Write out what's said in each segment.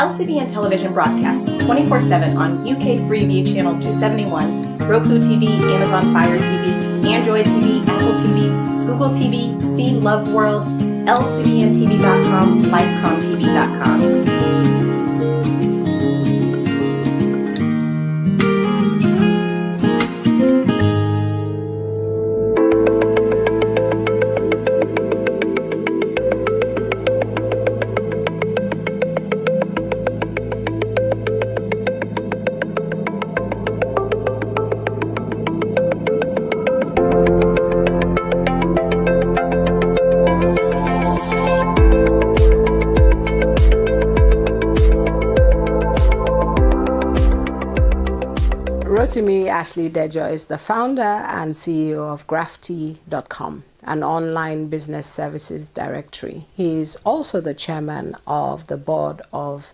LCBN television broadcasts 24/7 on UK Freeview Channel 271, Roku TV, Amazon Fire TV, Android TV, Apple TV, Google TV, See Love World, LCBNTV.com, LifeComTV.com. Rotimi Ashley-Dejo is the founder and CEO of Grafty.com, an online business services directory. He is also the chairman of the board of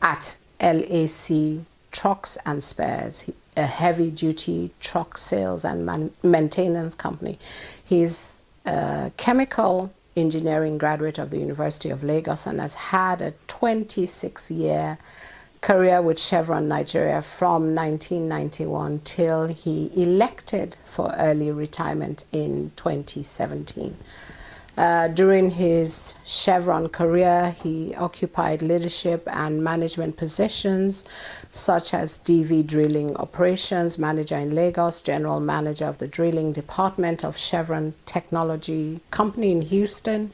at LAC Trucks and Spares, a heavy-duty truck sales and maintenance company. He's a chemical engineering graduate of the University of Lagos and has had a 26-year career with Chevron Nigeria from 1991 till he elected for early retirement in 2017. During his Chevron career, he occupied leadership and management positions such as DV Drilling Operations Manager in Lagos, General Manager of the Drilling Department of Chevron Technology Company in Houston,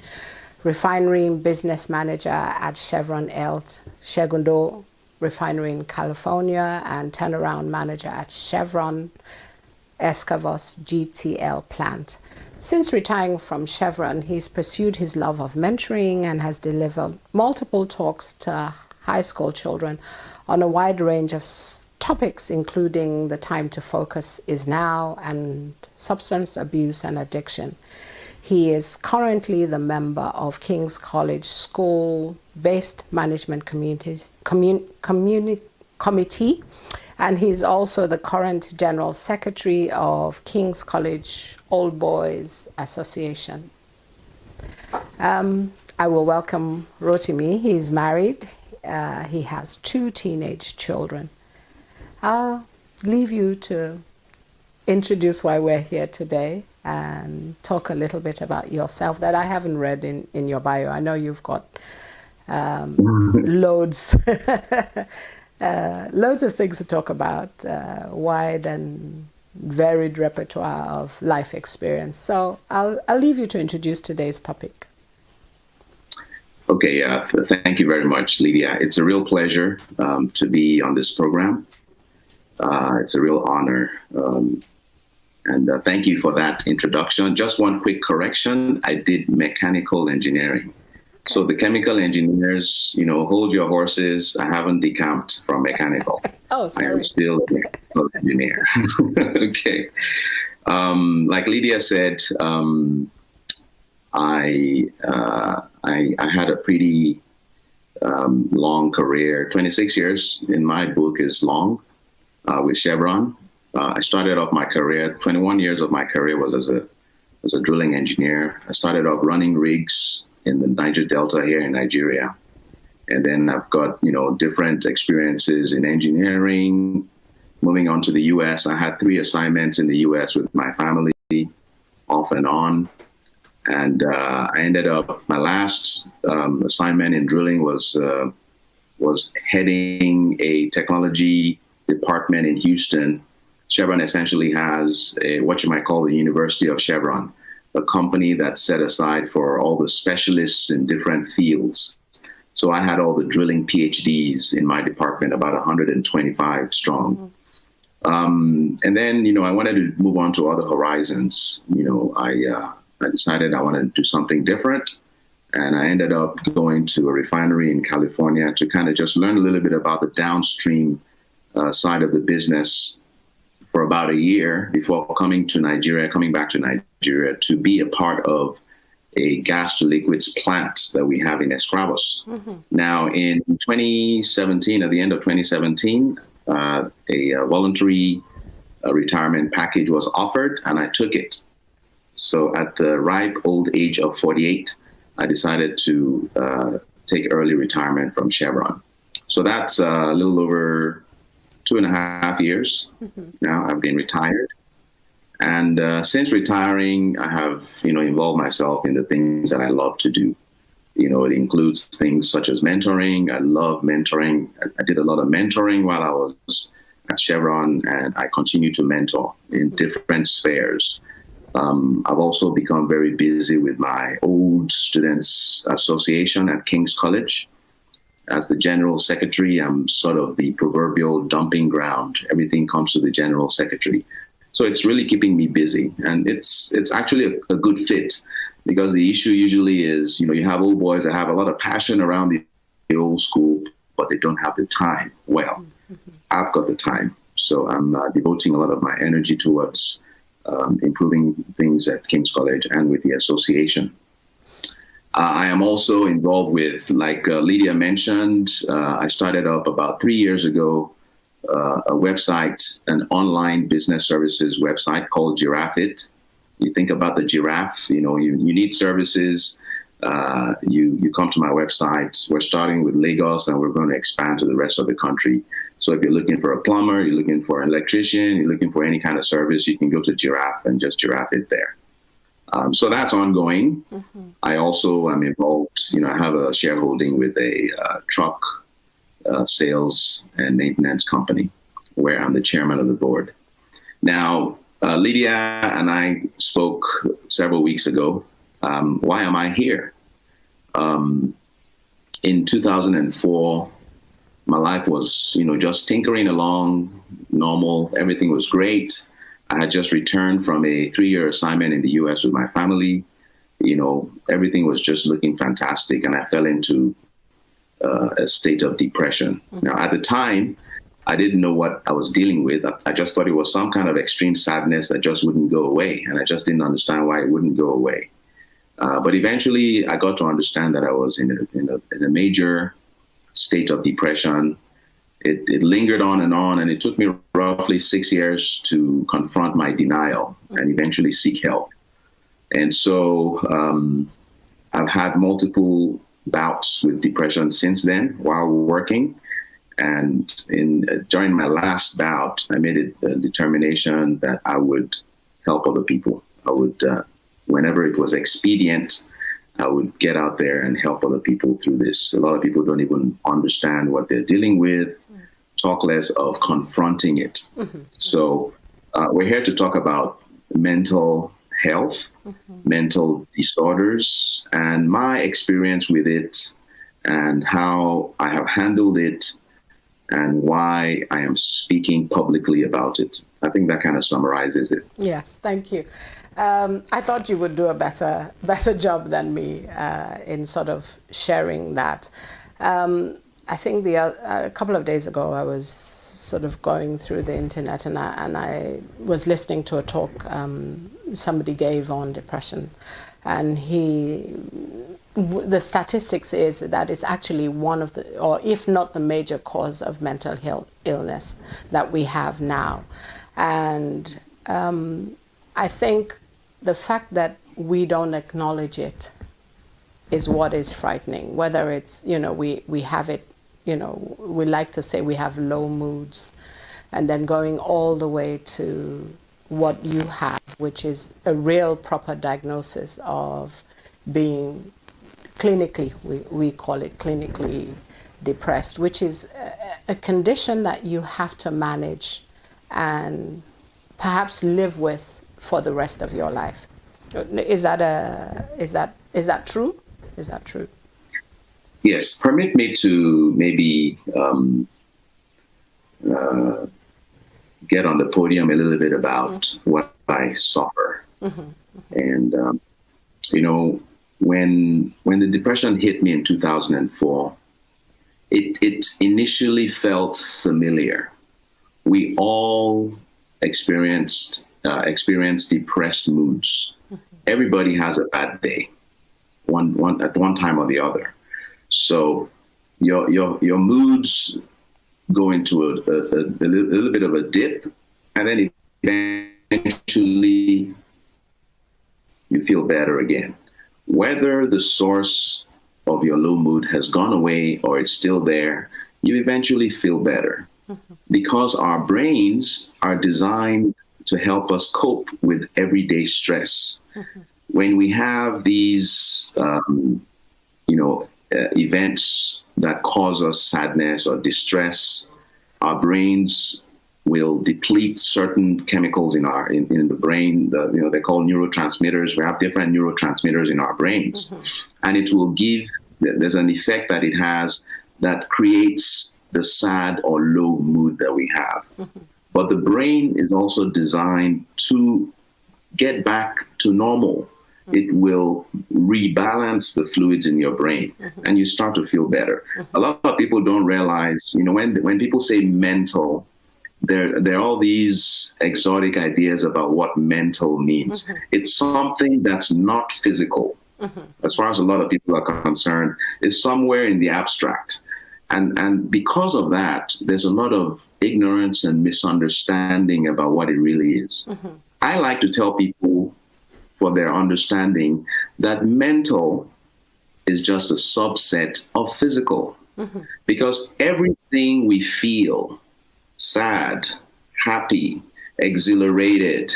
Refinery Business Manager at Chevron El Segundo Refinery in California, and turnaround manager at Chevron Escavos GTL plant. Since retiring from Chevron, he's pursued his love of mentoring and has delivered multiple talks to high school children on a wide range of topics, including the time to focus is now and substance abuse and addiction. He is currently the member of King's College School-Based Management Committee, and he's also the current General Secretary of King's College Old Boys Association. I will welcome Rotimi. He's married. He has 2 teenage children. I'll leave you to introduce why we're here today and talk a little bit about yourself that I haven't read in your bio. I know you've got loads of things to talk about, wide and varied repertoire of life experience. So I'll leave you to introduce today's topic. Okay, thank you very much, Lydia. It's a real pleasure to be on this program. It's a real honor. And thank you for that introduction. Just one quick correction. I did mechanical engineering. So the chemical engineers, hold your horses. I haven't decamped from mechanical. Oh, sorry. I am still a mechanical engineer. Okay. Like Lydia said, I had a pretty long career. 26 years in my book is long with Chevron. I started off my career, 21 years of my career was as a drilling engineer. I started off running rigs in the Niger Delta here in Nigeria. And then I've got, different experiences in engineering. Moving on to the US, I had 3 assignments in the US with my family, off and on. And I ended up, my last assignment in drilling was heading a technology department in Houston. Chevron essentially has what you might call the University of Chevron, a company that's set aside for all the specialists in different fields. So I had all the drilling PhDs in my department, about 125 strong. And then, I wanted to move on to other horizons. I decided I wanted to do something different. And I ended up going to a refinery in California to kind of just learn a little bit about the downstream side of the business for about a year before coming back to Nigeria to be a part of a gas to liquids plant that we have in Escravos. Now, in 2017, at the end of 2017, a voluntary retirement package was offered, and I took it. So at the ripe old age of 48, I decided to take early retirement from Chevron. So that's a little over 2.5 years now. I've been retired. And since retiring, I have, involved myself in the things that I love to do. It includes things such as mentoring. I love mentoring. I did a lot of mentoring while I was at Chevron, and I continue to mentor in different spheres. I've also become very busy with my old students association at King's College. As the general secretary, I'm sort of the proverbial dumping ground. Everything comes to the general secretary. So it's really keeping me busy. And it's actually a good fit, because the issue usually is, you have old boys that have a lot of passion around the old school, but they don't have the time. Well, I've got the time. So I'm devoting a lot of my energy towards improving things at King's College and with the association. I am also involved with, like Lydia mentioned, I started up about 3 years ago, a website, an online business services website called Giraffe It. You think about the giraffe, you need services. You come to my website. We're starting with Lagos, and we're going to expand to the rest of the country. So if you're looking for a plumber, you're looking for an electrician, you're looking for any kind of service, you can go to Giraffe and just Giraffe It there. So that's ongoing. I also am involved, I have a shareholding with a truck sales and maintenance company where I'm the chairman of the board. Now, Lydia and I spoke several weeks ago. Why am I here? In 2004, my life was, just tinkering along, normal. Everything was great. I had just returned from a 3-year assignment in the U.S. with my family. Everything was just looking fantastic, and I fell into a state of depression. Now, at the time, I didn't know what I was dealing with. I just thought it was some kind of extreme sadness that just wouldn't go away, and I just didn't understand why it wouldn't go away. But eventually, I got to understand that I was in a major state of depression. It lingered on, and it took me roughly 6 years to confront my denial and eventually seek help. And so I've had multiple bouts with depression since then while working. And during my last bout, I made a determination that I would help other people. I would, whenever it was expedient, I would get out there and help other people through this. A lot of people don't even understand what they're dealing with, talk less of confronting it. So we're here to talk about mental health, mental disorders, and my experience with it, and how I have handled it, and why I am speaking publicly about it. I think that kind of summarizes it. Yes, thank you. I thought you would do a better job than me in sort of sharing that. I think a couple of days ago, I was sort of going through the internet, and I was listening to a talk somebody gave on depression, and the statistics is that it's actually one of the, or if not the major cause of mental health illness that we have now. And I think the fact that we don't acknowledge it is what is frightening. Whether it's, we have it, we like to say we have low moods, and then going all the way to what you have, which is a real proper diagnosis of being clinically, we call it clinically depressed, which is a condition that you have to manage and perhaps live with for the rest of your life. Is that true? Is that true? Yes. Permit me to maybe get on the podium a little bit about what I suffer. And when the depression hit me in 2004, it initially felt familiar. We all experienced depressed moods. Everybody has a bad day, one at one time or the other. So your moods go into a little bit of a dip, and then eventually you feel better again. Whether the source of your low mood has gone away or it's still there you eventually feel better because our brains are designed to help us cope with everyday stress. When we have these, events that cause us sadness or distress, our brains will deplete certain chemicals in the brain. They're called neurotransmitters. We have different neurotransmitters in our brains, and it will give. There's an effect that it has that creates the sad or low mood that we have. But the brain is also designed to get back to normal. It will rebalance the fluids in your brain, and you start to feel better. A lot of people don't realize, when people say mental, there are all these exotic ideas about what mental means. It's something that's not physical. As far as a lot of people are concerned, it's somewhere in the abstract. And because of that, there's a lot of ignorance and misunderstanding about what it really is. I like to tell people, for their understanding, that mental is just a subset of physical. Because everything we feel, sad, happy, exhilarated,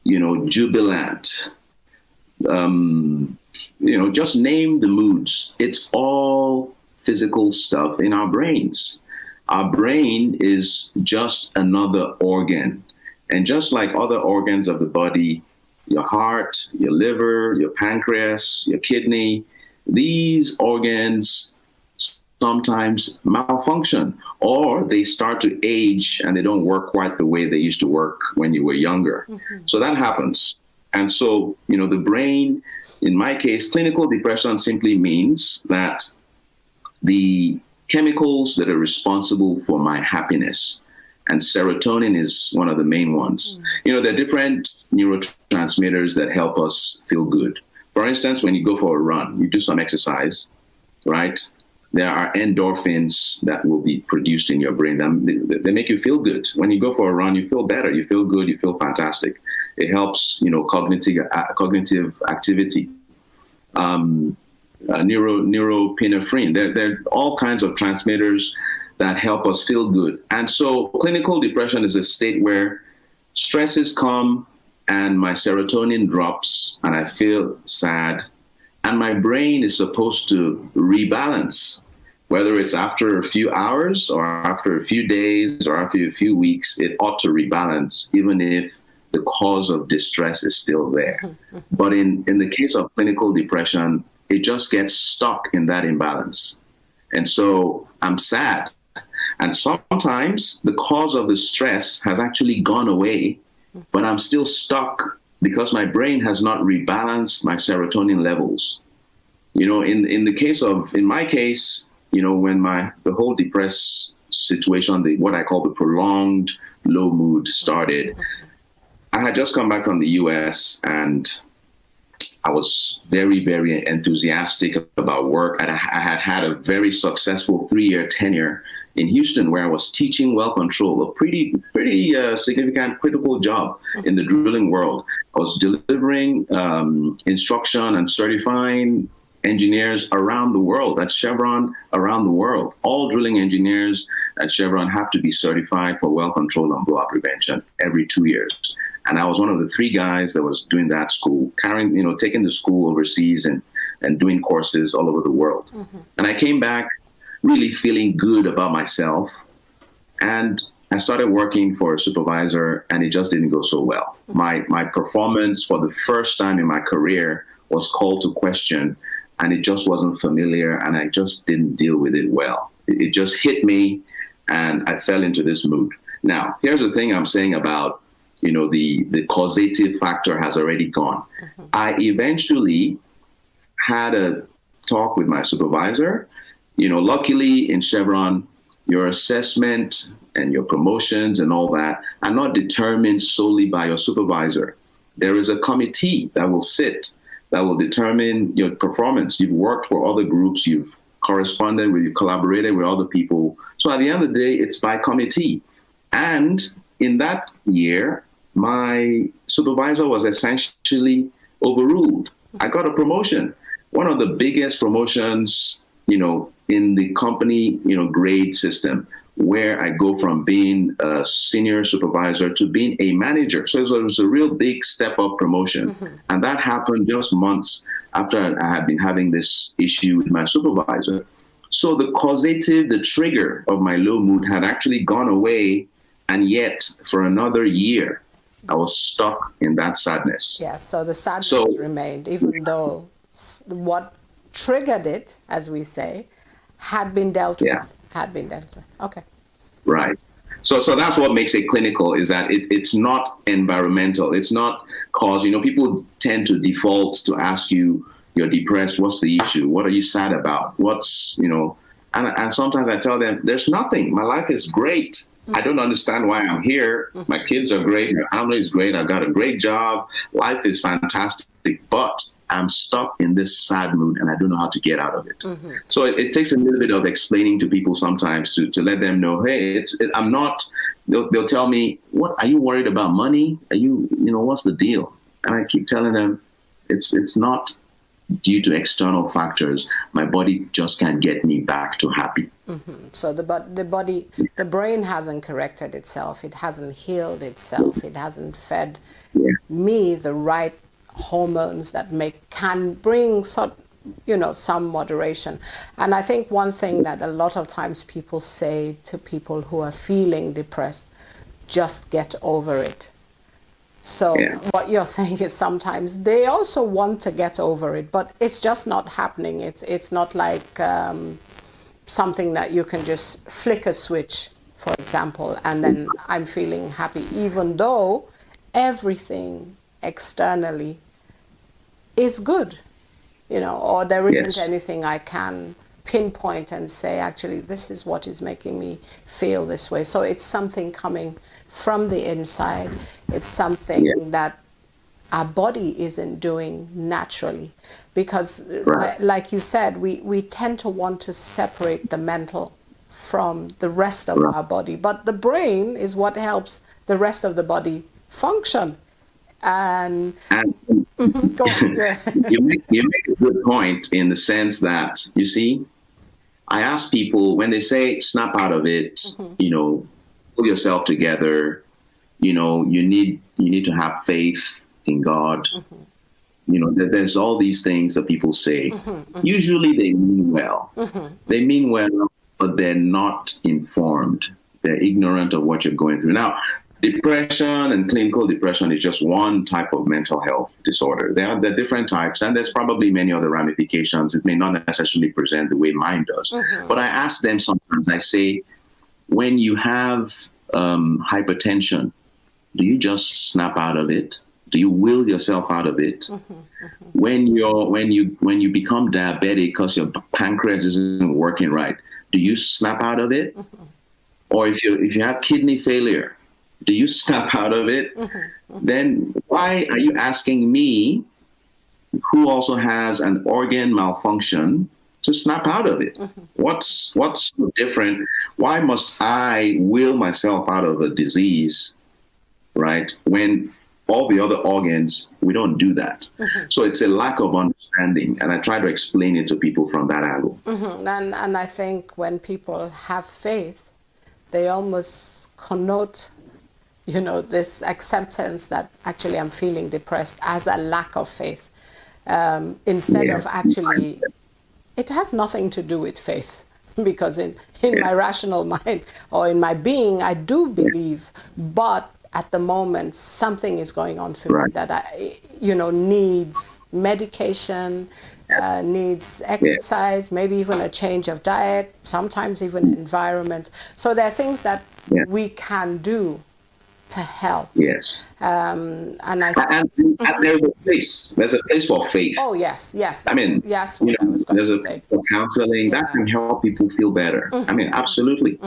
jubilant, just name the moods. It's all physical stuff in our brains. Our brain is just another organ. And just like other organs of the body, your heart, your liver, your pancreas, your kidney, these organs sometimes malfunction, or they start to age and they don't work quite the way they used to work when you were younger. So that happens. And so, the brain, in my case, clinical depression simply means that the chemicals that are responsible for my happiness, and serotonin is one of the main ones. There are different neurotransmitters that help us feel good. For instance, when you go for a run, you do some exercise, right? There are endorphins that will be produced in your brain. They make you feel good. When you go for a run, you feel better, you feel good, you feel fantastic. It helps, cognitive activity. Neuropinephrine. There are all kinds of transmitters that help us feel good. And so clinical depression is a state where stresses come and my serotonin drops and I feel sad, and my brain is supposed to rebalance. Whether it's after a few hours or after a few days or after a few weeks, it ought to rebalance, even if the cause of distress is still there. But in the case of clinical depression, it just gets stuck in that imbalance. And so I'm sad. And sometimes the cause of the stress has actually gone away, but I'm still stuck because my brain has not rebalanced my serotonin levels. In my case, when the whole depressed situation, what I call the prolonged low mood started, I had just come back from the US and I was very, very enthusiastic about work. And I had had a very successful 3-year tenure in Houston, where I was teaching well control, a pretty significant, critical job in the drilling world. I was delivering instruction and certifying engineers around the world, at Chevron around the world. All drilling engineers at Chevron have to be certified for well control and blowout prevention every 2 years. And I was one of the 3 guys that was doing that school, taking the school overseas and doing courses all over the world. And I came back really feeling good about myself. And I started working for a supervisor, and it just didn't go so well. My performance for the first time in my career was called to question, and it just wasn't familiar, and I just didn't deal with it well. It just hit me, and I fell into this mood. Now, here's the thing I'm saying about, the causative factor has already gone. I eventually had a talk with my supervisor. Luckily in Chevron, your assessment and your promotions and all that are not determined solely by your supervisor. There is a committee that will determine your performance. You've worked for other groups, you've corresponded with, you've collaborated with other people. So at the end of the day, it's by committee. And in that year, my supervisor was essentially overruled. I got a promotion, one of the biggest promotions, in the company, grade system, where I go from being a senior supervisor to being a manager. So it was a real big step up promotion. And that happened just months after I had been having this issue with my supervisor. So the causative, the trigger of my low mood had actually gone away. And yet for another year, I was stuck in that sadness. Yes, so the sadness remained, even though what triggered it, as we say, had been dealt with. Okay. Right. So that's what makes it clinical, is that it's not environmental. It's not cause, people tend to default to ask you, you're depressed, what's the issue? What are you sad about? And sometimes I tell them, there's nothing. My life is great. I don't understand why I'm here. My kids are great. My family is great. I've got a great job. Life is fantastic. But I'm stuck in this sad mood and I don't know how to get out of it. So it takes a little bit of explaining to people sometimes to let them know, hey, I'm not, they'll tell me, what, are you worried about money? Are you, what's the deal? And I keep telling them, it's not due to external factors. My body just can't get me back to happy. So the brain hasn't corrected itself. It hasn't healed itself. It hasn't fed me the right hormones that can bring some moderation. And I think one thing that a lot of times people say to people who are feeling depressed, just get over it. So what you're saying is sometimes they also want to get over it, but it's just not happening. It's not like something that you can just flick a switch, for example, and then I'm feeling happy, even though everything externally is good, or there isn't anything I can pinpoint and say, actually, this is what is making me feel this way. So it's something coming from the inside. It's something that our body isn't doing naturally, because like you said, we tend to want to separate the mental from the rest of our body, but the brain is what helps the rest of the body function. And go on. you make a good point, in the sense that, you see, I ask people, when they say snap out of it, pull yourself together, you need to have faith in God. There's all these things that people say. Usually they mean well. They mean well, but they're not informed. They're ignorant of what you're going through. Now, depression and clinical depression is just one type of mental health disorder. There are different types, and there's probably many other ramifications. It may not necessarily present the way mine does. But I ask them sometimes, I say, when you have hypertension, do you just snap out of it? Do you will yourself out of it? When you become diabetic because your pancreas isn't working right, do you snap out of it? Or if you have kidney failure, do you snap out of it? Then why are you asking me, who also has an organ malfunction, to snap out of it? What's so different? Why must I will myself out of a disease, right, when all the other organs, we don't do that? So it's a lack of understanding, and I try to explain it to people from that angle. And I think when people have faith, they almost connote this acceptance that actually I'm feeling depressed as a lack of faith, instead of actually, it has nothing to do with faith, because in my rational mind or in my being, I do believe, but at the moment, something is going on for me that needs medication, needs exercise, maybe even a change of diet, sometimes even environment. So there are things that we can do to help. And there's a place for faith. Oh yes. There's a place for counseling that can help people feel better. Absolutely.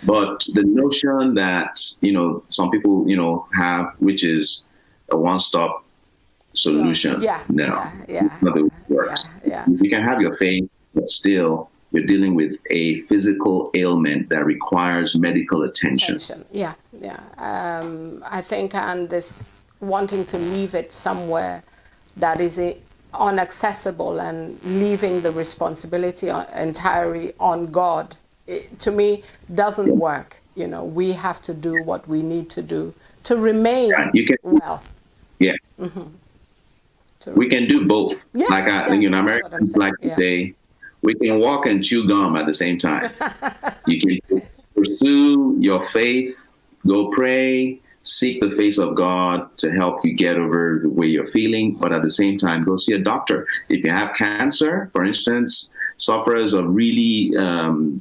But the notion that some people have, which is a one-stop solution, not the way it works. You can have your faith, but still you're dealing with a physical ailment that requires medical attention. I think, and this wanting to leave it somewhere that is unaccessible and leaving the responsibility entirely on God, to me, doesn't work. You know, we have to do what we need to do to remain You can, well. yeah. We can do both. Yes, like yes, Americans like to say, we can walk and chew gum at the same time. You can pursue your faith, go pray, seek the face of God to help you get over the way you're feeling, but at the same time, go see a doctor. If you have cancer, for instance, sufferers of really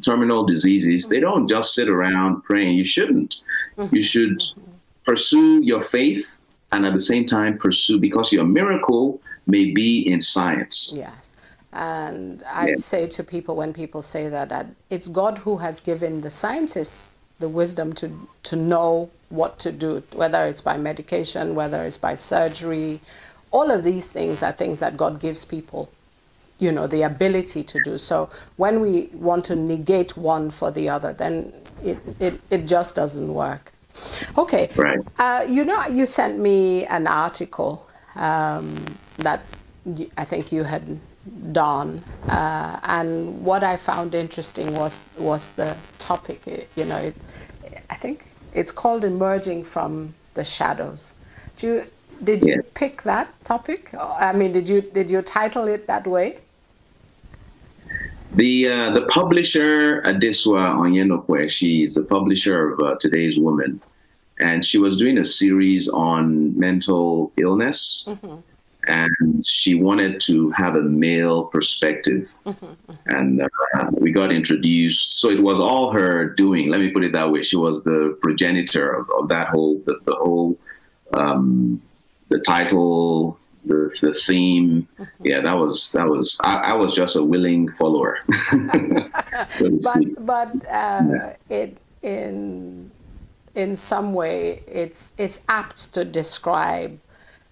terminal diseases, they don't just sit around praying. You shouldn't. You should pursue your faith and at the same time pursue, because your miracle may be in science. Yes. And I say to people, when people say that it's God who has given the scientists the wisdom to know what to do, whether it's by medication, whether it's by surgery. All of these things are things that God gives people, you know, the ability to do. So when we want to negate one for the other, then it just doesn't work. Okay. Right. You sent me an article that I think you had done, and what I found interesting was the topic. I think it's called "Emerging from the Shadows." Did you pick that topic? I mean, did you title it that way? The publisher, Adeswa Onyenokwe, she's the publisher of Today's Woman, and she was doing a series on mental illness, and she wanted to have a male perspective, and we got introduced. So it was all her doing. Let me put it that way. She was the progenitor of that whole, the title, the theme. Yeah, that was I was just a willing follower. It in some way it's apt to describe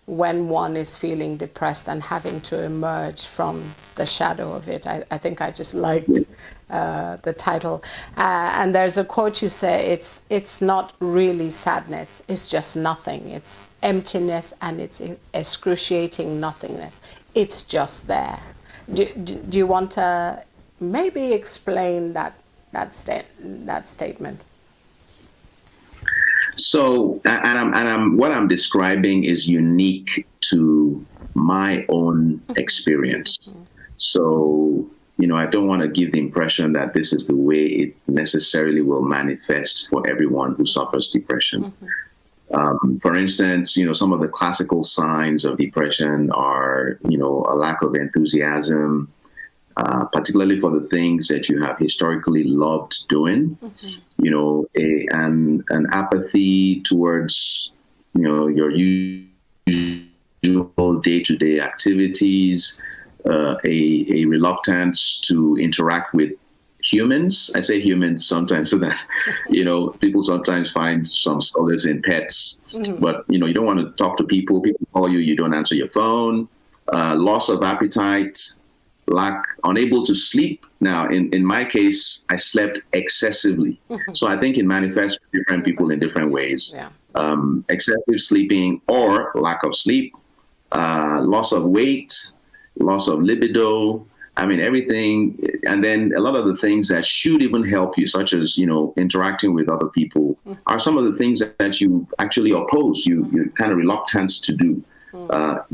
when one is feeling depressed and having to emerge from the shadow of it. I think I just liked the title. And there's a quote you say, it's not really sadness, it's just nothing. It's emptiness and it's excruciating nothingness. It's just there. Do you want to maybe explain that statement? So, what I'm describing is unique to my own experience. So, I don't want to give the impression that this is the way it necessarily will manifest for everyone who suffers depression. For instance, some of the classical signs of depression are, a lack of enthusiasm, particularly for the things that you have historically loved doing, an apathy towards, your usual day-to-day activities, a reluctance to interact with humans. I say humans sometimes so that, people sometimes find some solace in pets, but, you don't want to talk to people. People call you, you don't answer your phone, loss of appetite, unable to sleep. Now, in my case, I slept excessively. So I think it manifests for different people in different ways. Excessive sleeping or lack of sleep, loss of weight, loss of libido. I mean, everything. And then a lot of the things that should even help you, such as, interacting with other people, are some of the things that you actually oppose, you're kind of reluctant to do.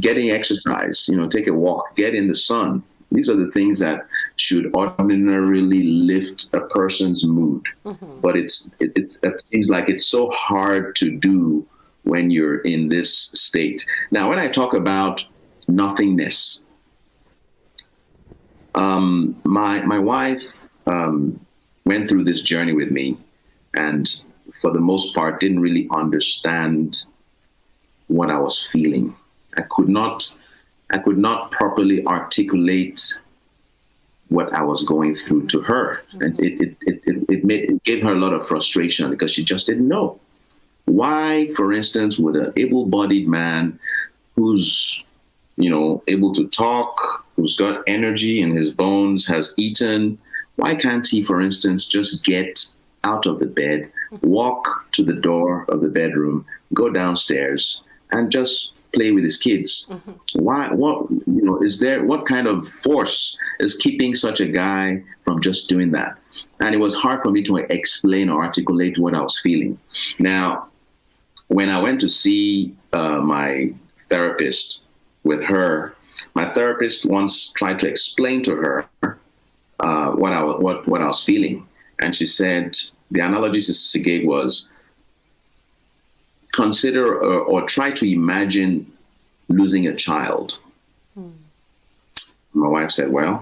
Getting exercise, take a walk, get in the sun. These are the things that should ordinarily lift a person's mood. But it seems like it's so hard to do when you're in this state. Now, when I talk about nothingness, my wife went through this journey with me, and for the most part didn't really understand what I was feeling. I could not properly articulate what I was going through to her. And it gave her a lot of frustration because she just didn't know. Why, for instance, would an able-bodied man who's, able to talk, who's got energy in his bones, has eaten, why can't he, for instance, just get out of the bed, walk to the door of the bedroom, go downstairs, and just play with his kids. Why? What, is there, what kind of force is keeping such a guy from just doing that? And it was hard for me to explain or articulate what I was feeling. Now, when I went to see my therapist with her, my therapist once tried to explain to her what I was feeling. And she said, the analogy she gave was, consider or try to imagine losing a child. My wife said, well,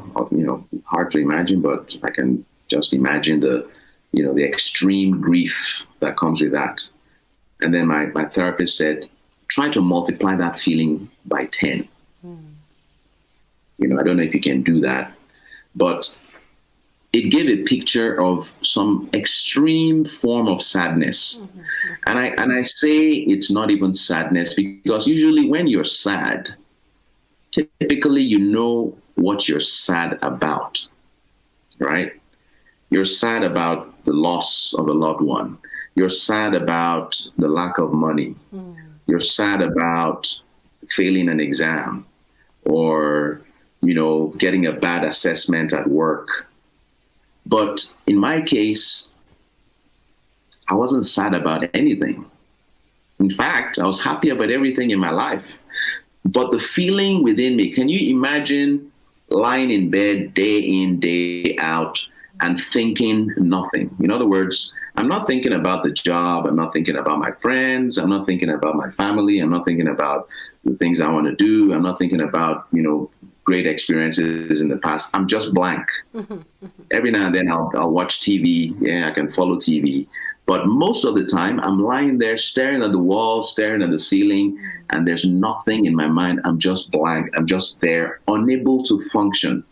hard to imagine, but I can just imagine the extreme grief that comes with that. And then my therapist said, try to multiply that feeling by 10. I don't know if you can do that, but it gave a picture of some extreme form of sadness. And I say it's not even sadness, because usually when you're sad, typically you know what you're sad about, right? You're sad about the loss of a loved one. You're sad about the lack of money. You're sad about failing an exam, or, getting a bad assessment at work. But in my case, I wasn't sad about anything. In fact, I was happy about everything in my life. But the feeling within me, can you imagine lying in bed day in, day out and thinking nothing? In other words, I'm not thinking about the job. I'm not thinking about my friends. I'm not thinking about my family. I'm not thinking about the things I want to do. I'm not thinking about, great experiences in the past. I'm just blank. Every now and then I'll watch TV. Yeah, I can follow TV. But most of the time, I'm lying there staring at the wall, staring at the ceiling, and there's nothing in my mind. I'm just blank. I'm just there, unable to function.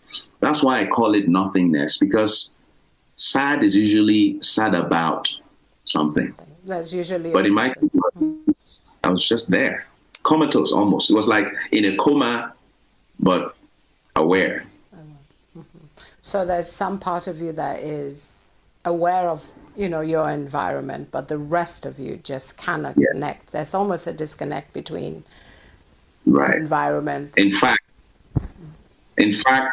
That's why I call it nothingness, because sad is usually sad about something. That's usually. But in my case, I was just there, comatose almost. It was like in a coma, but aware. So there's some part of you that is aware of, your environment, but the rest of you just cannot connect. There's almost a disconnect between environment. In fact,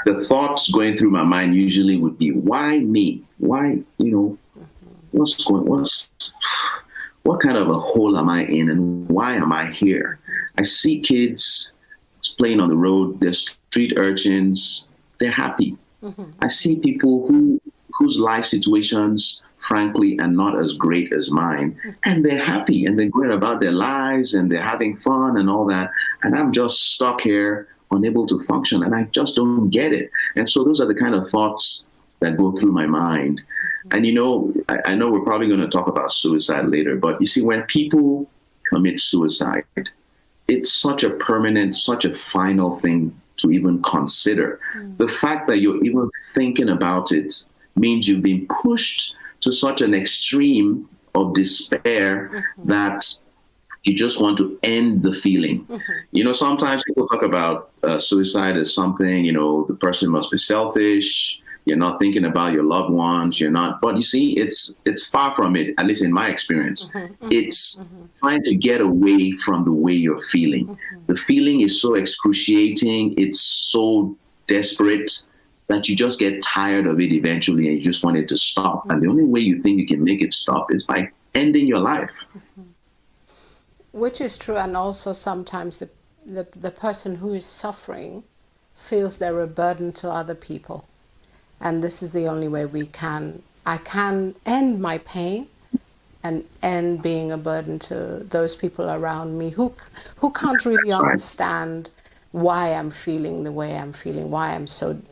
the thoughts going through my mind usually would be, why me? Why, what kind of a hole am I in, and why am I here? I see kids playing on the road, they're street urchins, they're happy. I see people whose life situations, frankly, are not as great as mine, and they're happy, and they're going about their lives, and they're having fun and all that, and I'm just stuck here, unable to function, and I just don't get it. And so those are the kind of thoughts that go through my mind. And I know we're probably going to talk about suicide later, but you see, when people commit suicide, it's such a permanent, such a final thing to even consider. The fact that you're even thinking about it means you've been pushed to such an extreme of despair that you just want to end the feeling. Sometimes people talk about suicide as something, the person must be selfish. You're not thinking about your loved ones. You're not. But you see, it's far from it, at least in my experience. It's trying to get away from the way you're feeling. The feeling is so excruciating. It's so desperate that you just get tired of it eventually, and you just want it to stop. And the only way you think you can make it stop is by ending your life. Which is true. And also sometimes the person who is suffering feels they're a burden to other people. And this is the only way I can end my pain and end being a burden to those people around me who can't really understand why I'm feeling the way I'm feeling, why I'm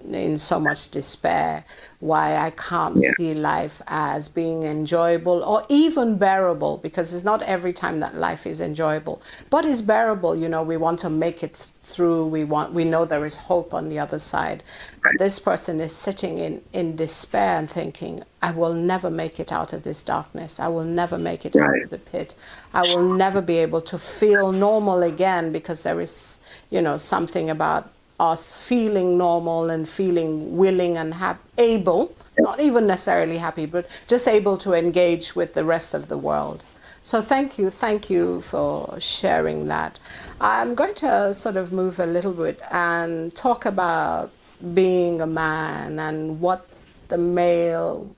in so much despair, why I can't see life as being enjoyable or even bearable, because it's not every time that life is enjoyable, but it's bearable. We want to make it through. We know there is hope on the other side. But this person is sitting in despair and thinking, I will never make it out of this darkness. I will never make it out of the pit. I will never be able to feel normal again, because there is, something about us feeling normal and feeling willing and able, not even necessarily happy, but just able to engage with the rest of the world. So thank you for sharing that. I'm going to sort of move a little bit and talk about being a man and what the male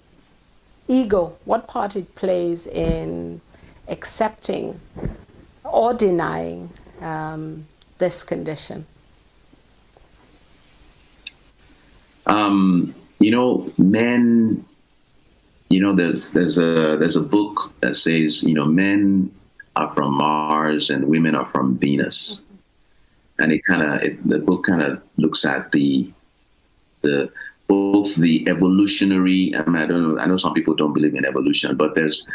ego, what part it plays in accepting or denying this condition. Men, there's a book that says, men are from Mars and women are from Venus. And the book kind of looks at the both the evolutionary. I don't know. I know some people don't believe in evolution, but there's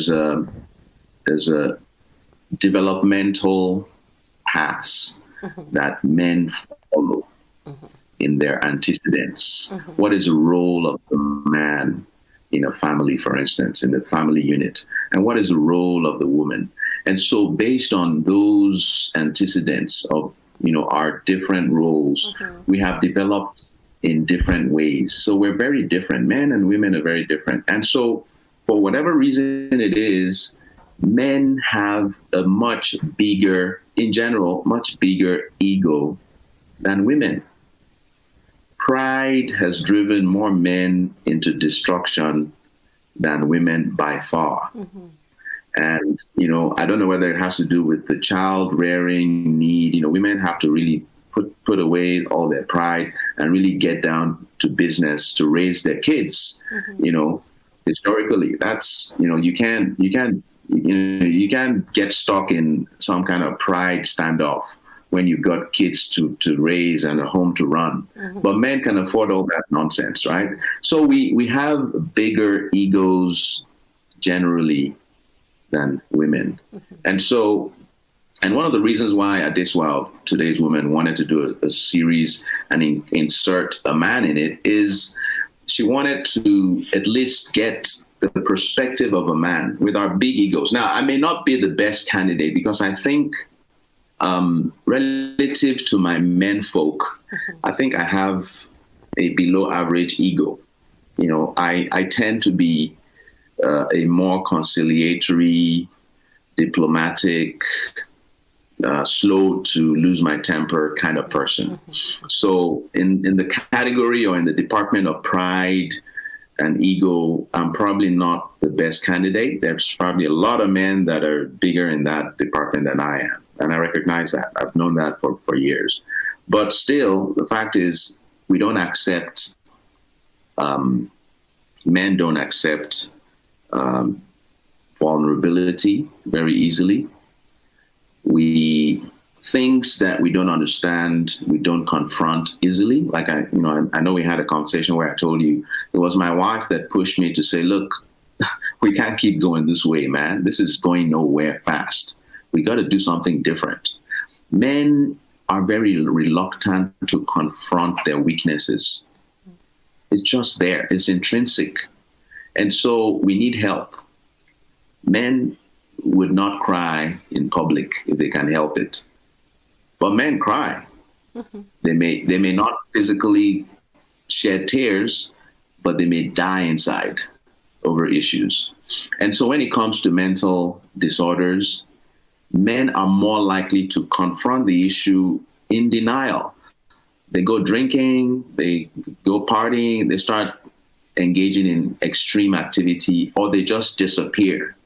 a developmental paths that men follow in their antecedents. What is the role of the man in a family, for instance, in the family unit, and what is the role of the woman? And so, based on those antecedents of our different roles, we have developed in different ways. So we're very different. Men and women are very different. And so, for whatever reason it is, men have a much bigger ego than women. Pride has driven more men into destruction than women by far. And, I don't know whether it has to do with the child rearing need. Women have to really put away all their pride and really get down to business to raise their kids. Historically, that's, you can't get stuck in some kind of pride standoff when you've got kids to raise and a home to run. But men can afford all that nonsense, right? So we have bigger egos generally than women. And one of the reasons why Adeswa, Today's Woman, wanted to do a series and insert a man in it is she wanted to at least get the perspective of a man with our big egos. Now, I may not be the best candidate because I think relative to my men folk, I think I have a below average ego. I tend to be a more conciliatory, diplomatic, slow to lose my temper kind of person. So in the category or in the department of pride and ego, I'm probably not the best candidate. There's probably a lot of men that are bigger in that department than I am. And I recognize that. I've known that for years. But still, the fact is, we don't accept, men don't accept vulnerability very easily. Things that we don't understand, we don't confront easily. Like I know we had a conversation where I told you it was my wife that pushed me to say, look, we can't keep going this way, man. This is going nowhere fast. We got to do something different. Men are very reluctant to confront their weaknesses. It's just there. It's intrinsic. And so we need help. Men would not cry in public if they can help it. But men cry. They may not physically shed tears, but they may die inside over issues. And so when it comes to mental disorders, men are more likely to confront the issue in denial. They go drinking, they go partying, they start engaging in extreme activity, or they just disappear.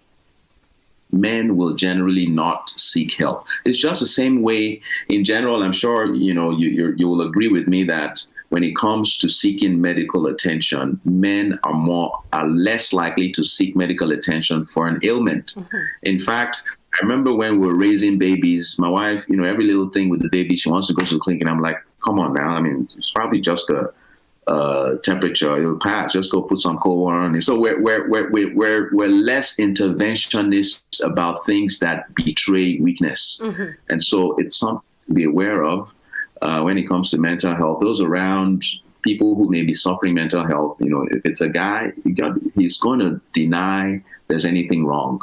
Men will generally not seek help. It's just the same way in general. I'm sure you will agree with me that when it comes to seeking medical attention, men are less likely to seek medical attention for an ailment. In fact, I remember when we were raising babies, my wife, every little thing with the baby, she wants to go to the clinic, and I'm like, come on now. I mean, it's probably just a temperature, it'll pass. Just go put some cold water on it. So we're less interventionist about things that betray weakness, and so it's something to be aware of when it comes to mental health. Those around people who may be suffering mental health, if it's a guy, he's going to deny there's anything wrong.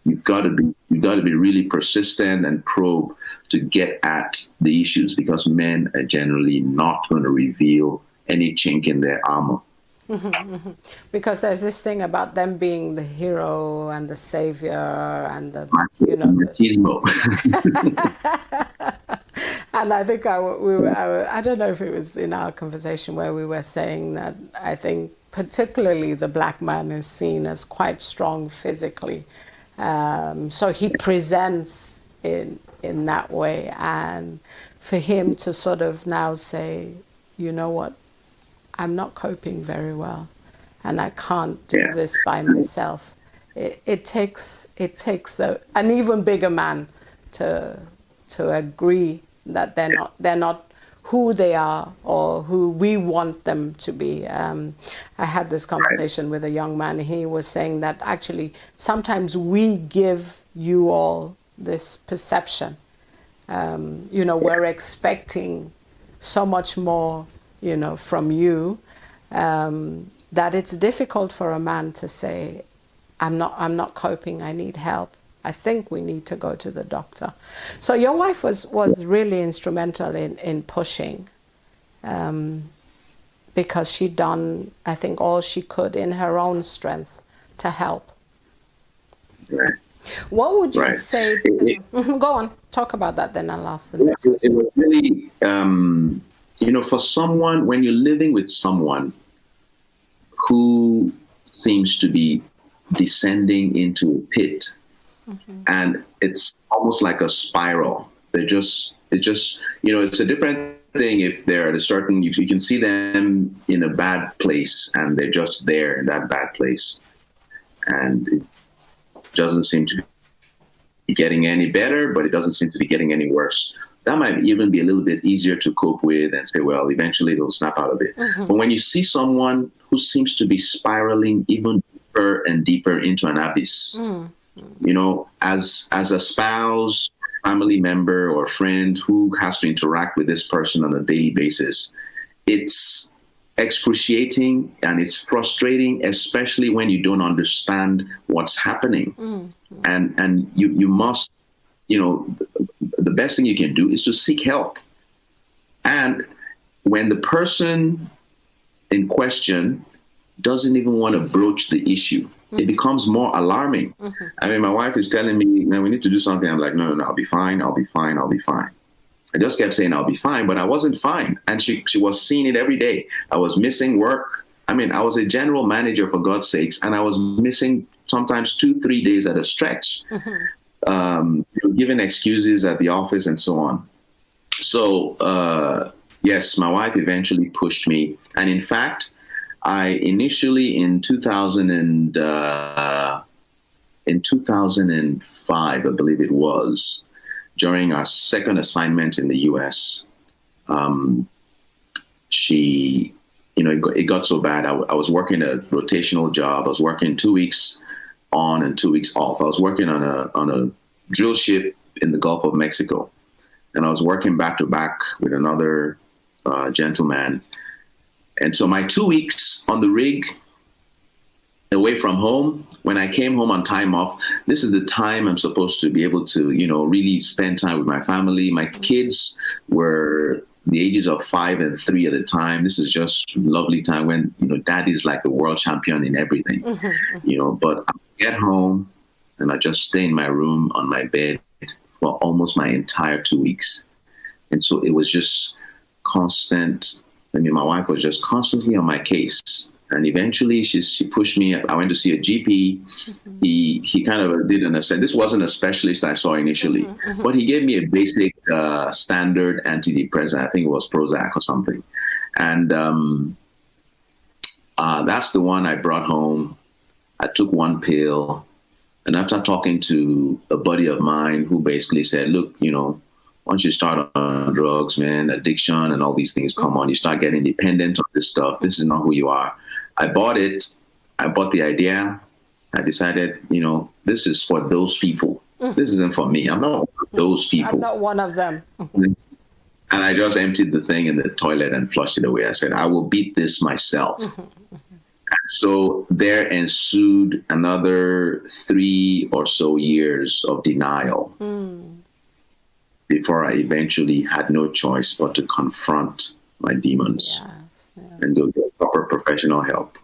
You've got to be really persistent and probe to get at the issues, because men are generally not going to reveal any chink in their armor. Because there's this thing about them being the hero and the savior and the, you know, Machismo. and I think I don't know if it was in our conversation where we were saying that I think particularly the black man is seen as quite strong physically. So he presents in that way. And for him to sort of now say, you know what, I'm not coping very well and I can't do this by myself. It takes an even bigger man to agree that they're not who they are or who we want them to be. I had this conversation with a young man. He was saying that actually sometimes we give you all this perception. You know, we're expecting so much more, you know, from you, that it's difficult for a man to say, I'm not coping, I need help. I think we need to go to the doctor. So your wife was really instrumental in pushing, because she'd done, I think, all she could in her own strength to help. Right. What would you say to... Go on, talk about that, then I'll ask the next question. It was really, you know, for someone, when you're living with someone who seems to be descending into a pit, and it's almost like a spiral. It's just, you know, it's a different thing if they're at a certain, you can see them in a bad place and they're just there in that bad place. And it doesn't seem to be getting any better, but it doesn't seem to be getting any worse. That might even be a little bit easier to cope with and say, well, eventually they'll snap out of it. But when you see someone who seems to be spiraling even deeper and deeper into an abyss, you know, as a spouse, family member, or friend who has to interact with this person on a daily basis, it's excruciating and it's frustrating, especially when you don't understand what's happening. And you must, you know, the best thing you can do is to seek help. And when the person in question doesn't even want to broach the issue, it becomes more alarming. I mean, my wife is telling me, no, we need to do something. I'm like, no, I'll be fine. I'll be fine. I'll be fine. I just kept saying I'll be fine, but I wasn't fine. And she was seeing it every day. I was missing work. I mean, I was a general manager, for God's sakes, and I was missing sometimes 2-3 days at a stretch, giving excuses at the office and so on. So, yes, my wife eventually pushed me. And in fact, I initially in 2005, I believe it was, during our second assignment in the U.S., she, you know, it got so bad. I was working a rotational job. I was working 2 weeks on and 2 weeks off. I was working on a drill ship in the Gulf of Mexico, and I was working back to back with another gentleman. And so my 2 weeks on the rig, away from home, when I came home on time off, this is the time I'm supposed to be able to, you know, really spend time with my family. My kids were the ages of 5 and 3 at the time. This is just lovely time when, you know, daddy's like the world champion in everything, you know, but I get home and I just stay in my room on my bed for almost my entire 2 weeks. And so it was just constant. I mean, my wife was just constantly on my case. And eventually she pushed me. I went to see a GP. He kind of did an assessment. This wasn't a specialist I saw initially, but he gave me a basic standard antidepressant. I think it was Prozac or something. And that's the one I brought home. I took one pill. And after talking to a buddy of mine who basically said, look, you know, once you start on drugs, man, addiction and all these things come on, you start getting dependent on this stuff. This is not who you are. I bought it. I bought the idea. I decided, you know, this is for those people. This isn't for me. I'm not one of those people. I'm not one of them. And I just emptied the thing in the toilet and flushed it away. I said, I will beat this myself. And so there ensued another 3 or so years of denial. Before I eventually had no choice but to confront my demons. Yes, yes. and go get proper professional help.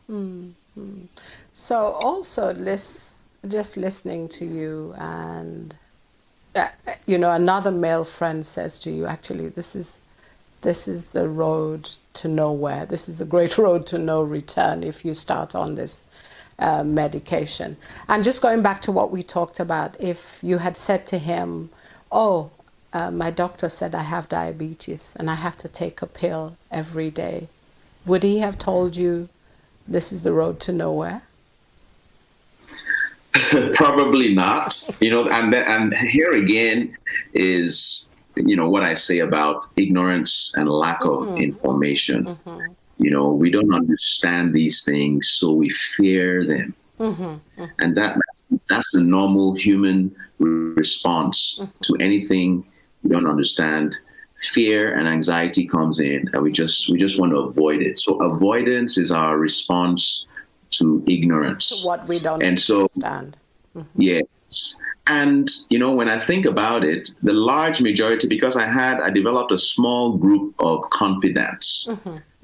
So also just listening to you, and another male friend says to you, actually, this is the road to nowhere. This is the great road to no return if you start on this medication. And just going back to what we talked about, if you had said to him, oh, my doctor said I have diabetes and I have to take a pill every day, would he have told you this is the road to nowhere? Probably not. And here again is what I say about ignorance and lack of information. We don't understand these things, so we fear them. And that's the normal human response to anything we don't understand. Fear and anxiety comes in, and we just want to avoid it. So avoidance is our response to ignorance. To what we don't understand. Yes. And, when I think about it, the large majority, because I developed a small group of confidants, a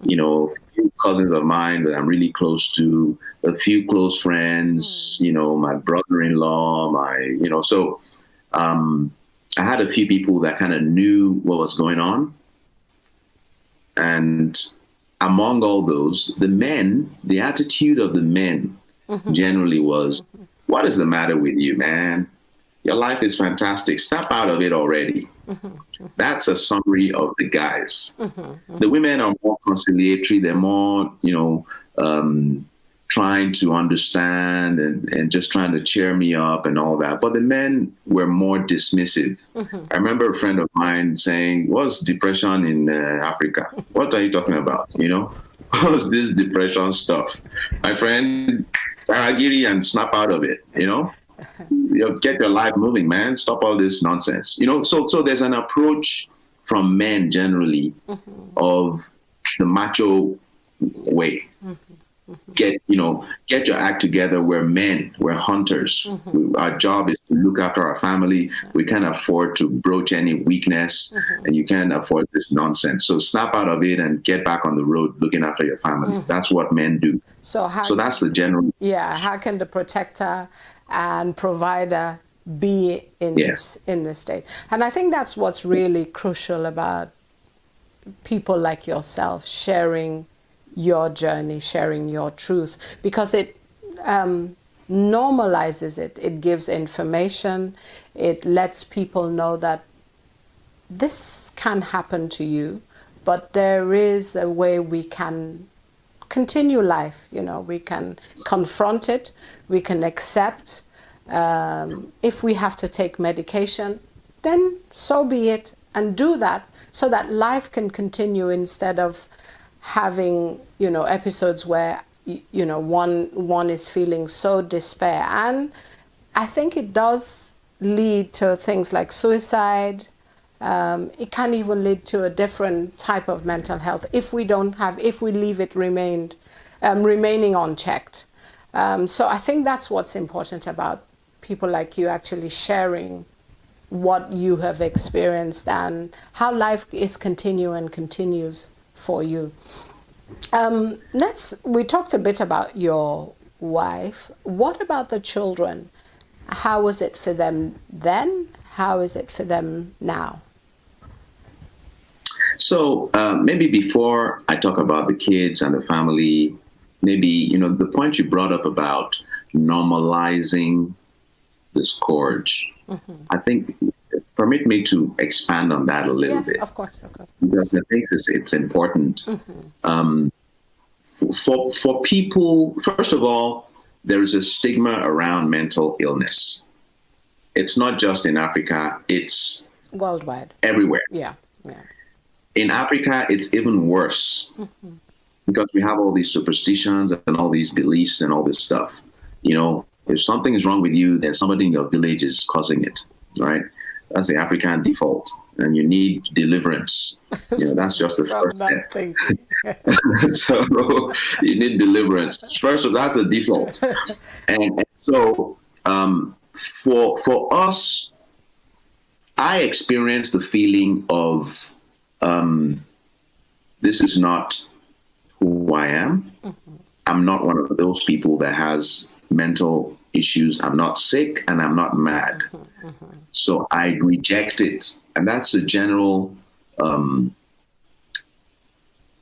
few cousins of mine that I'm really close to, a few close friends, my brother-in-law, so I had a few people that kind of knew what was going on. And among all those, the attitude of the men generally was, what is the matter with you, man? Your life is fantastic. Snap out of it already. That's a summary of the guys. The women are more conciliatory. They're more, trying to understand and just trying to cheer me up and all that. But the men were more dismissive. I remember a friend of mine saying, what's depression in Africa? What are you talking about? What's this depression stuff? My friend, Taragiri, and snap out of it, get your life moving, man. Stop all this nonsense. So there's an approach from men generally of the macho way. Get your act together. We're men. We're hunters. Our job is to look after our family. We can't afford to broach any weakness, and you can't afford this nonsense. So snap out of it and get back on the road looking after your family. That's what men do. So that's the general. Yeah. How can the protector and provider be in this state? And I think that's what's really crucial about people like yourself sharing your journey, sharing your truth, because it normalizes it. It gives information. It lets people know that this can happen to you, but there is a way we can continue life. We can confront it. We can accept. If we have to take medication, then so be it, and do that so that life can continue instead of having episodes where one is feeling so despair. And I think it does lead to things like suicide. It can even lead to a different type of mental health if we leave it remaining unchecked. So I think that's what's important about people like you actually sharing what you have experienced and how life is continues for you. We talked a bit about your wife. What about the children? How was it for them then? How is it for them now? So maybe before I talk about the kids and the family, maybe, the point you brought up about normalizing the scourge, I think permit me to expand on that a little bit. Of course. Because I think it's important. For people, first of all, there is a stigma around mental illness. It's not just in Africa, it's worldwide. Everywhere. Yeah. In Africa, it's even worse because we have all these superstitions and all these beliefs and all this stuff. If something is wrong with you, then somebody in your village is causing it, right? That's the African default, and you need deliverance. That's just the first step. So you need deliverance. First, that's the default. And so for us, I experienced the feeling of this is not who who I am. I'm not one of those people that has mental issues. I'm not sick and I'm not mad. So I reject it. And that's the general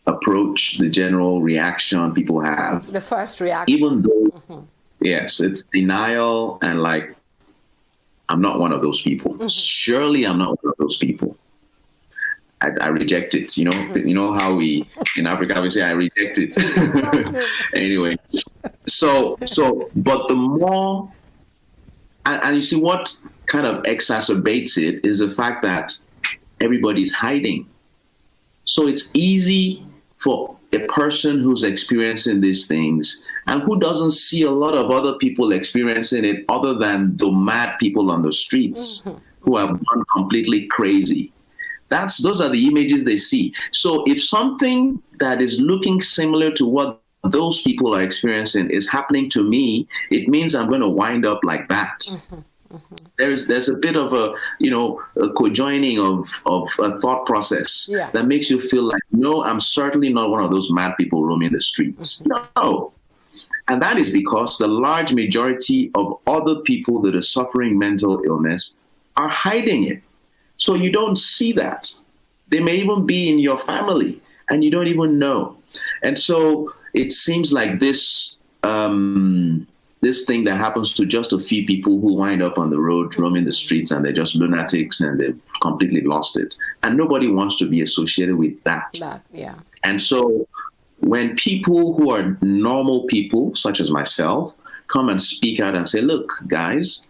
approach, the general reaction people have. The first reaction. Even though, yes, it's denial and like, I'm not one of those people. Surely I'm not one of those people. I reject it. You know how we in Africa we say I reject it. Anyway, so but the more and you see what kind of exacerbates it is the fact that everybody's hiding. So it's easy for a person who's experiencing these things and who doesn't see a lot of other people experiencing it other than the mad people on the streets who have gone completely crazy. Those are the images they see. So if something that is looking similar to what those people are experiencing is happening to me, it means I'm going to wind up like that. There's a bit of a co-joining of a thought process that makes you feel like, no, I'm certainly not one of those mad people roaming the streets. No. And that is because the large majority of other people that are suffering mental illness are hiding it. So you don't see that. They may even be in your family and you don't even know. And so it seems like this this thing that happens to just a few people who wind up on the road roaming the streets and they're just lunatics and they've completely lost it. And nobody wants to be associated with that. And so when people who are normal people, such as myself, come and speak out and say, look, guys,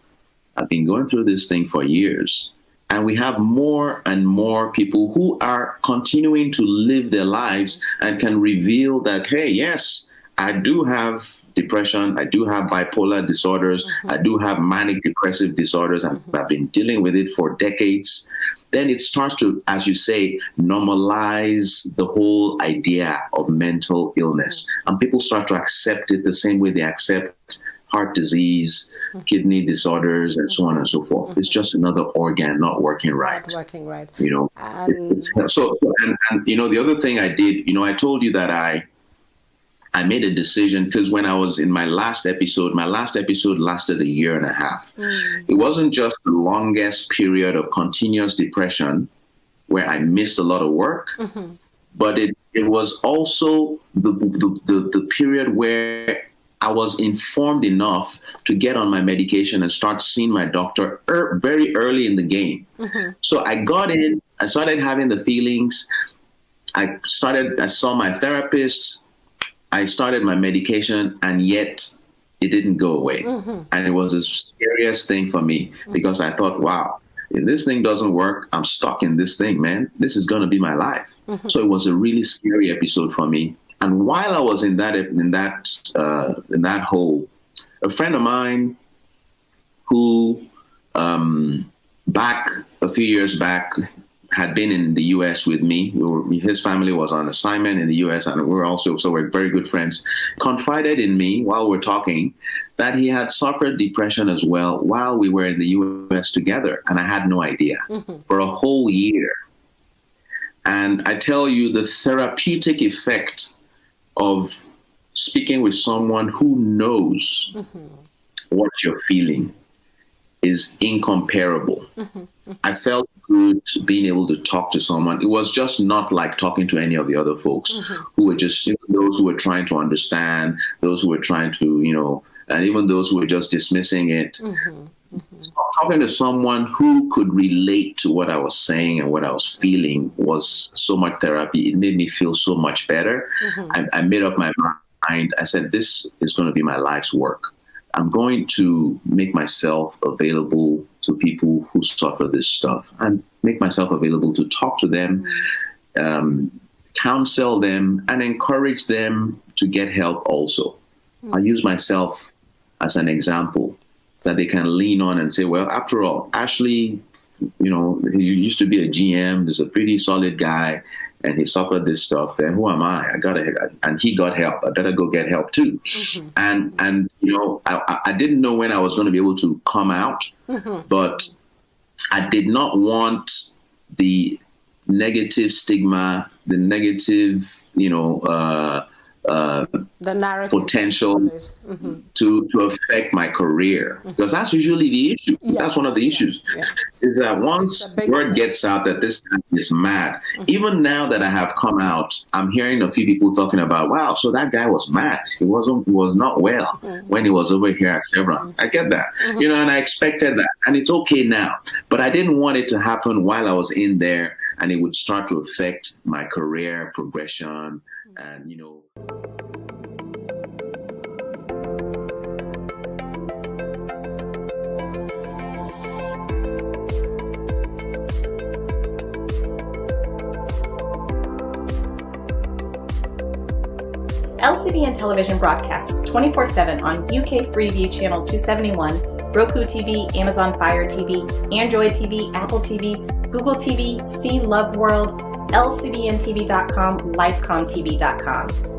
I've been going through this thing for years. And we have more and more people who are continuing to live their lives and can reveal that, hey, yes, I do have depression. I do have bipolar disorders. I do have manic depressive disorders. I've been dealing with it for decades. Then it starts to, as you say, normalize the whole idea of mental illness. And people start to accept it the same way they accept heart disease, kidney disorders, and so on and so forth. It's just another organ not working right. You know, and the other thing I did, I told you that I made a decision because when I was in my last episode lasted a year and a half. It wasn't just the longest period of continuous depression where I missed a lot of work, but it was also the period where I was informed enough to get on my medication and start seeing my doctor very early in the game. So I got in, I started having the feelings. I saw my therapist. I started my medication, and yet it didn't go away. And it was the scariest thing for me because I thought, wow, if this thing doesn't work, I'm stuck in this thing, man. This is going to be my life. So it was a really scary episode for me. And while I was in that hole, a friend of mine who a few years back had been in the U.S. with me. His family was on assignment in the U.S. and we're very good friends, confided in me while we're talking that he had suffered depression as well while we were in the U.S. together. And I had no idea for a whole year. And I tell you, the therapeutic effect of speaking with someone who knows what you're feeling is incomparable. I felt good being able to talk to someone. It was just not like talking to any of the other folks who were just those who were trying to understand, those who were trying to, and even those who were just dismissing it. Talking to someone who could relate to what I was saying and what I was feeling was so much therapy. It made me feel so much better. I made up my mind. I said, this is going to be my life's work. I'm going to make myself available to people who suffer this stuff and make myself available to talk to them, counsel them, and encourage them to get help also. I use myself as an example that they can lean on and say, well, after all, Ashley, he used to be a GM. He's a pretty solid guy, and he suffered this stuff. Then who am I? And he got help. I better go get help too. And I didn't know when I was going to be able to come out, but I did not want the negative stigma, the negative, the narrative potential to affect my career, because that's usually the issue. Yeah. That's one of the issues, is that once word gets out that this guy is mad, even now that I have come out, I'm hearing a few people talking about, wow, so that guy was mad. He was not well when he was over here at Chevron. I get that, you know, and I expected that, and it's okay now. But I didn't want it to happen while I was in there, and it would start to affect my career progression, and you know. LCBN television broadcasts 24/7 on UK Freeview Channel 271, Roku TV, Amazon Fire TV, Android TV, Apple TV, Google TV, See Love World, LCBNTV.com, LifeComTV.com.